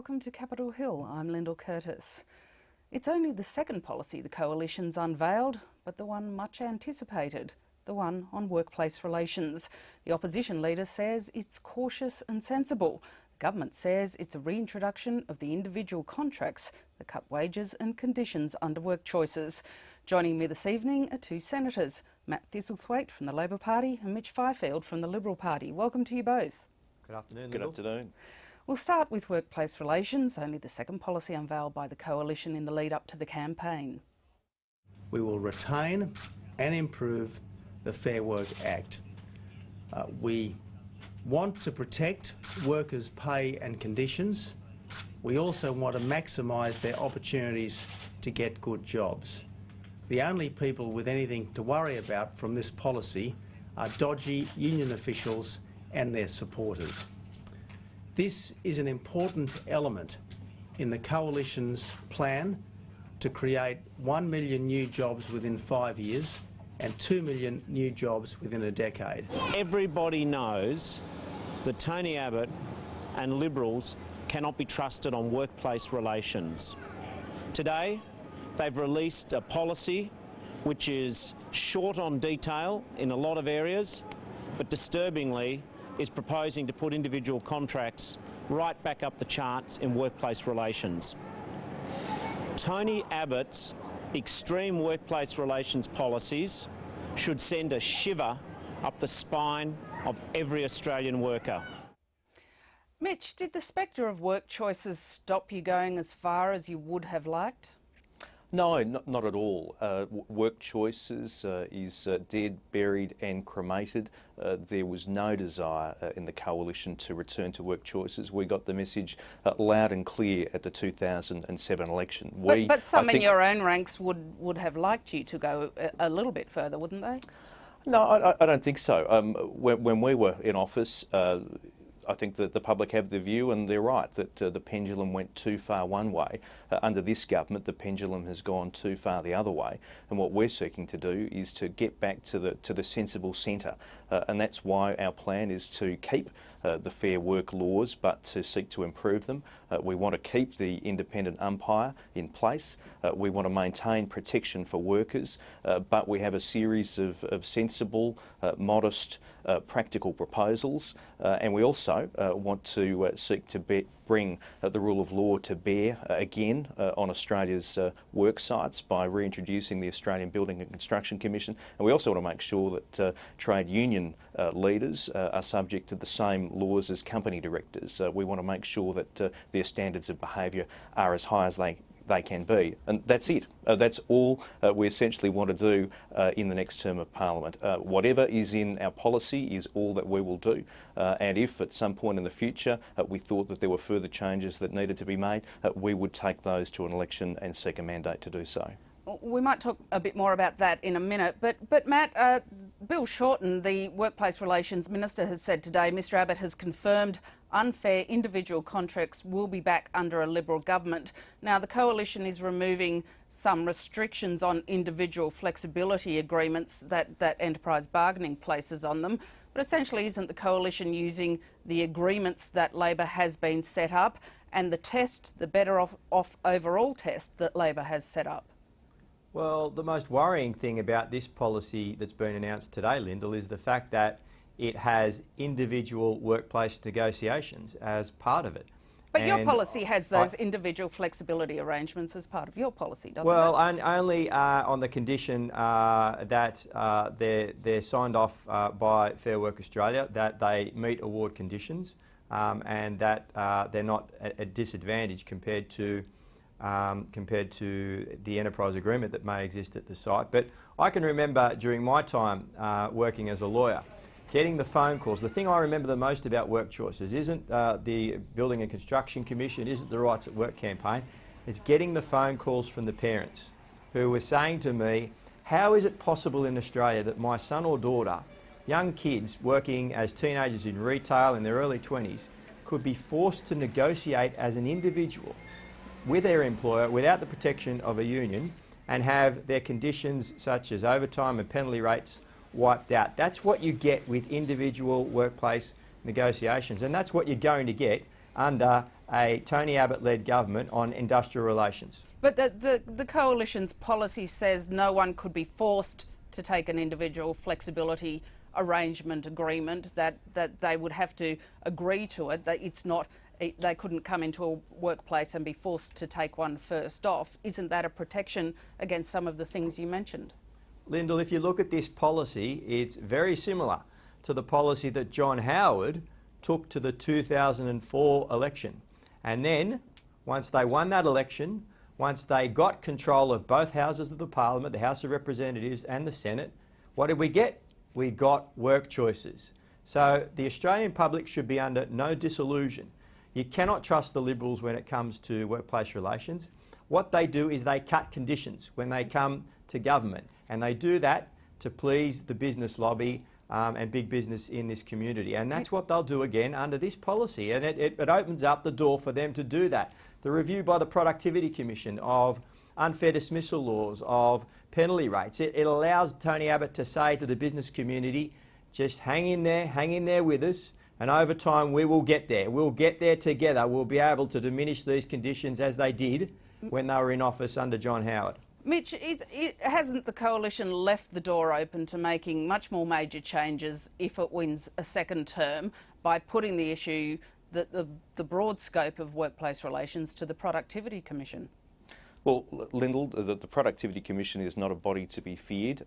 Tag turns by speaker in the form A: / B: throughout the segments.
A: Welcome to Capitol Hill. I'm Lyndall Curtis. It's only the second policy the Coalition's unveiled, but the one much anticipated, the one on workplace relations. The opposition leader says it's cautious and sensible. The government says it's a reintroduction of the individual contracts that cut wages and conditions under work choices. Joining me this evening are two senators, Matt Thistlethwaite from the Labor Party and Mitch Fifield from the Liberal Party. Welcome to you both.
B: Good afternoon.
C: Good afternoon.
A: We'll start with workplace relations, only the second policy unveiled by the Coalition in the lead up to the campaign.
B: We will retain and improve the Fair Work Act. We want to protect workers' pay and conditions. We also want to maximise their opportunities to get good jobs. The only people with anything to worry about from this policy are dodgy union officials and their supporters. This is an important element in the Coalition's plan to create 1 million new jobs within 5 years and 2 million new jobs within a decade.
D: Everybody knows that Tony Abbott and Liberals cannot be trusted on workplace relations. Today, they've released a policy which is short on detail in a lot of areas, but disturbingly is proposing to put individual contracts right back up the charts in workplace relations. Tony Abbott's extreme workplace relations policies should send a shiver up the spine of every Australian worker.
A: Mitch, did the spectre of work choices stop you going as far as you would have liked?
C: No, not at all. Work choices is dead, buried and cremated. There was no desire in the Coalition to return to work choices. We got the message loud and clear at the 2007 election.
A: But some in your own ranks would have liked you to go a little bit further, wouldn't they?
C: No, I don't think so. When we were in office, I think that the public have the view, and they're right, that the pendulum went too far one way. Under this government, the pendulum has gone too far the other way, and what we're seeking to do is to get back to the sensible centre, and that's why our plan is to keep the Fair Work laws, but to seek to improve them. We want to keep the independent umpire in place. We want to maintain protection for workers, but we have a series of sensible, modest, practical proposals, and we also want to seek to bring the rule of law to bear again on Australia's work sites by reintroducing the Australian Building and Construction Commission. And we also want to make sure that trade union leaders are subject to the same laws as company directors. We want to make sure that their standards of behaviour are as high as they can be, and that's it. That's all we essentially want to do in the next term of Parliament. Whatever is in our policy is all that we will do, and if at some point in the future we thought that there were further changes that needed to be made, we would take those to an election and seek a mandate to do so.
A: We might talk a bit more about that in a minute, but Matt, Bill Shorten, the Workplace Relations Minister, has said today Mr Abbott has confirmed unfair individual contracts will be back under a Liberal government. Now, the Coalition is removing some restrictions on individual flexibility agreements that enterprise bargaining places on them, but essentially isn't the Coalition using the agreements that Labor has been set up and the test, the better off overall test that Labor has set up?
E: Well, the most worrying thing about this policy that's been announced today, Lyndall, is the fact that it has individual workplace negotiations as part of it.
A: But your policy has those individual flexibility arrangements as part of your policy, doesn't it?
E: Well, only on the condition that they're signed off by Fair Work Australia, that they meet award conditions, and that they're not at a disadvantage compared to the enterprise agreement that may exist at the site. But I can remember during my time working as a lawyer, getting the phone calls. The thing I remember the most about work choices isn't the Building and Construction Commission, isn't the Rights at Work campaign, it's getting the phone calls from the parents who were saying to me, how is it possible in Australia that my son or daughter, young kids working as teenagers in retail in their early 20s, could be forced to negotiate as an individual with their employer without the protection of a union and have their conditions such as overtime and penalty rates wiped out. That's what you get with individual workplace negotiations, and that's what you're going to get under a Tony Abbott-led government on industrial relations.
A: But the Coalition's policy says no one could be forced to take an individual flexibility arrangement agreement, that they would have to agree to it, that it's not, they couldn't come into a workplace and be forced to take one first off. Isn't that a protection against some of the things you mentioned?
E: Lyndall, if you look at this policy, it's very similar to the policy that John Howard took to the 2004 election. And then, once they won that election, once they got control of both houses of the Parliament, the House of Representatives and the Senate, what did we get? We got work choices. So the Australian public should be under no disillusion. You cannot trust the Liberals when it comes to workplace relations. What they do is they cut conditions when they come to government, and they do that to please the business lobby and big business in this community. And that's what they'll do again under this policy, and it opens up the door for them to do that. The review by the Productivity Commission of unfair dismissal laws, of penalty rates, it allows Tony Abbott to say to the business community, just hang in there with us, and over time we will get there. We'll get there together. We'll be able to diminish these conditions as they did when they were in office under John Howard.
A: Mitch, hasn't the Coalition left the door open to making much more major changes if it wins a second term by putting the issue, the broad scope of workplace relations, to the Productivity Commission?
C: Well, Lyndall, the Productivity Commission is not a body to be feared.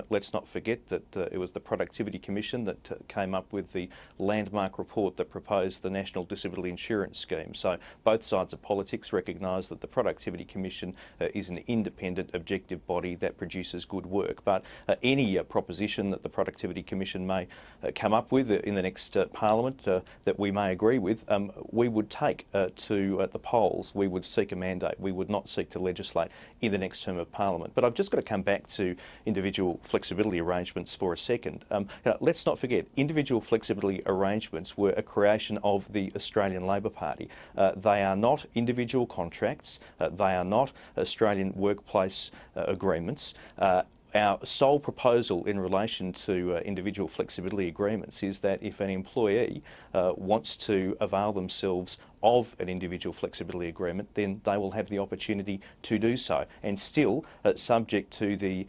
C: Let's not forget that it was the Productivity Commission that came up with the landmark report that proposed the National Disability Insurance Scheme. So both sides of politics recognise that the Productivity Commission is an independent, objective body that produces good work. But any proposition that the Productivity Commission may come up with in the next Parliament that we may agree with, we would take to the polls. We would seek a mandate. We would not seek to legislate in the next term of Parliament. But I've just got to come back to individual flexibility arrangements for a second. Let's not forget, individual flexibility arrangements were a creation of the Australian Labor Party. They are not individual contracts. They are not Australian workplace agreements. Our sole proposal in relation to individual flexibility agreements is that if an employee wants to avail themselves of an individual flexibility agreement, then they will have the opportunity to do so, and still subject to the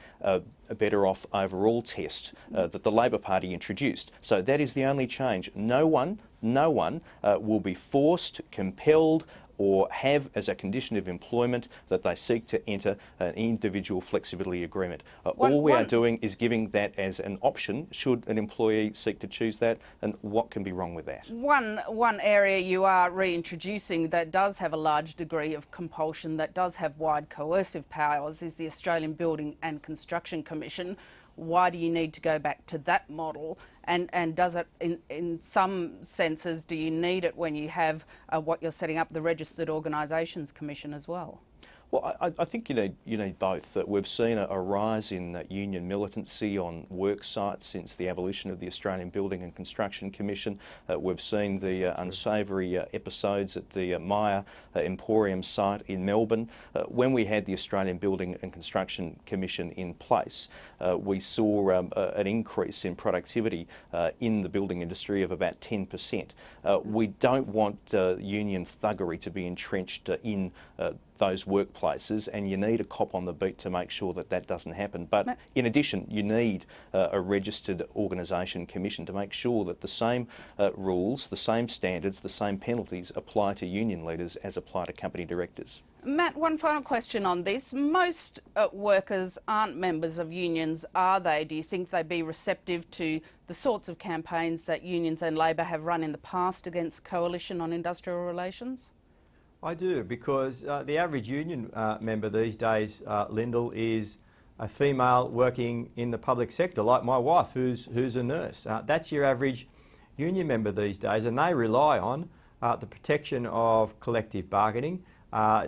C: better off overall test that the Labor Party introduced. So that is the only change. No one will be forced, compelled, or have as a condition of employment that they seek to enter an individual flexibility agreement. All we are doing is giving that as an option should an employee seek to choose that, and what can be wrong with that?
A: One area you are reintroducing that does have a large degree of compulsion, that does have wide coercive powers, is the Australian Building and Construction Commission. Why do you need to go back to that model? And does it, in some senses, do you need it when you have what you're setting up, the Registered Organisations Commission as well?
C: Well, I think you need both. We've seen a rise in union militancy on work sites since the abolition of the Australian Building and Construction Commission. We've seen the unsavoury episodes at the Myer Emporium site in Melbourne. When we had the Australian Building and Construction Commission in place, we saw an increase in productivity in the building industry of about 10%. We don't want union thuggery to be entrenched in those workplaces, and you need a cop on the beat to make sure that that doesn't happen. But in addition, you need a registered organisation commission to make sure that the same rules, the same standards, the same penalties apply to union leaders as apply to company directors.
A: Matt, one final question on this. Most workers aren't members of unions, are they? Do you think they'd be receptive to the sorts of campaigns that unions and Labor have run in the past against Coalition on industrial relations?
E: I do, because the average union member these days, Lyndall, is a female working in the public sector, like my wife, who's a nurse. That's your average union member these days, and they rely on the protection of collective bargaining,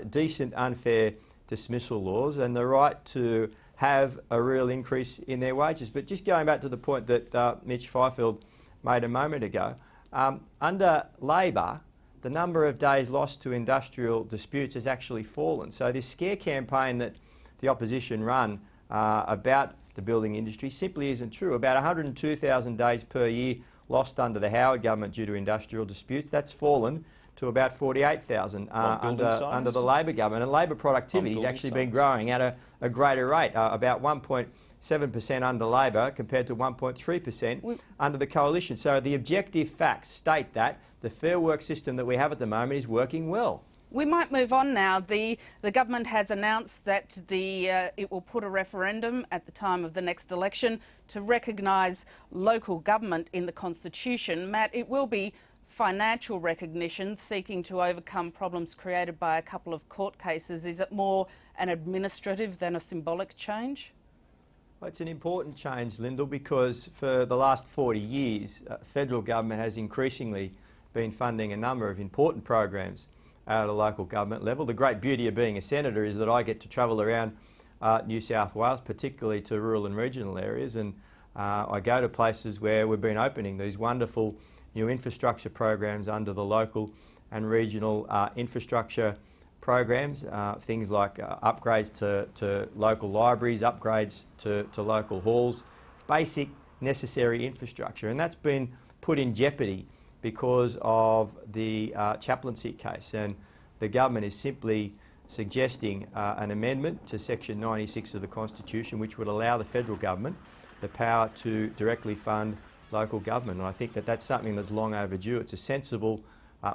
E: decent unfair dismissal laws, and the right to have a real increase in their wages. But just going back to the point that Mitch Fifield made a moment ago, under Labor, the number of days lost to industrial disputes has actually fallen. So this scare campaign that the opposition run about the building industry simply isn't true. About 102,000 days per year lost under the Howard government due to industrial disputes. That's fallen to about 48,000
C: building size?
E: under the Labor government. And Labor productivity has
C: building
E: actually been
C: size?
E: growing at a greater rate, about 1.7% under Labor compared to 1.3% under the Coalition. So the objective facts state that the Fair Work system that we have at the moment is working well.
A: We might move on now. The government has announced that it will put a referendum at the time of the next election to recognise local government in the Constitution. Matt, it will be financial recognition seeking to overcome problems created by a couple of court cases. Is it more an administrative than a symbolic change?
E: Well, it's an important change, Lyndall, because for the last 40 years, federal government has increasingly been funding a number of important programs at a local government level. The great beauty of being a senator is that I get to travel around New South Wales, particularly to rural and regional areas, and I go to places where we've been opening these wonderful new infrastructure programs under the local and regional infrastructure programs, things like upgrades to local libraries, upgrades to local halls, basic necessary infrastructure, and that's been put in jeopardy because of the chaplaincy case, and the government is simply suggesting an amendment to section 96 of the Constitution which would allow the federal government the power to directly fund local government, and I think that that's something that's long overdue. It's a sensible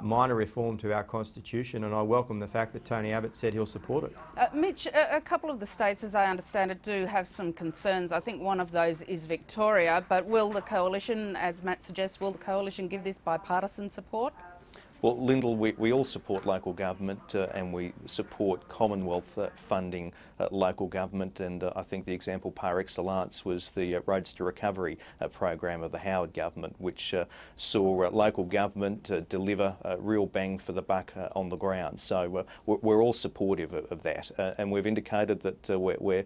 E: minor reform to our Constitution, and I welcome the fact that Tony Abbott said he'll support it.
A: Mitch, a couple of the states, as I understand it, do have some concerns. I think one of those is Victoria, but will the Coalition, as Matt suggests, will the Coalition give this bipartisan support?
C: Well, Lyndall, we all support local government and we support Commonwealth funding local government, and I think the example par excellence was the Roads to Recovery program of the Howard government, which saw local government deliver real bang for the buck on the ground. So we're all supportive of that, and we've indicated that we're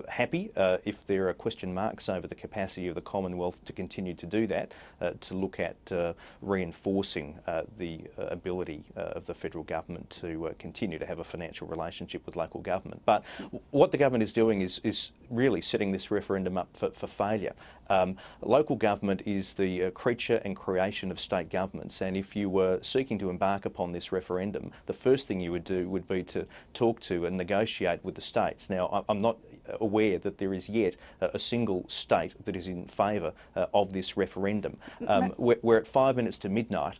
C: happy if there are question marks over the capacity of the Commonwealth to continue to do that, to look at reinforcing the ability of the federal government to continue to have a financial relationship with local government. But what the government is doing is really setting this referendum up for failure. Local government is the creature and creation of state governments, and if you were seeking to embark upon this referendum, the first thing you would do would be to talk to and negotiate with the states. Now, I'm not aware that there is yet a single state that is in favour of this referendum. We're at 5 minutes to midnight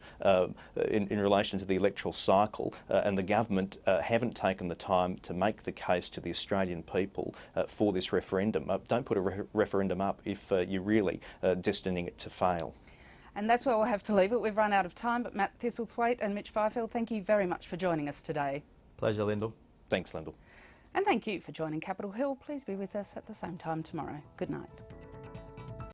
C: in relation to the electoral cycle, and the government haven't taken the time to make the case to the Australian people for this referendum. Don't put a referendum up if you're really destining it to fail.
A: And that's where we'll have to leave it. We've run out of time, but Matt Thistlethwaite and Mitch Fifield, thank you very much for joining us today.
E: Pleasure, Lyndall.
C: Thanks, Lyndall.
A: And thank you for joining Capitol Hill. Please be with us at the same time tomorrow. Good night.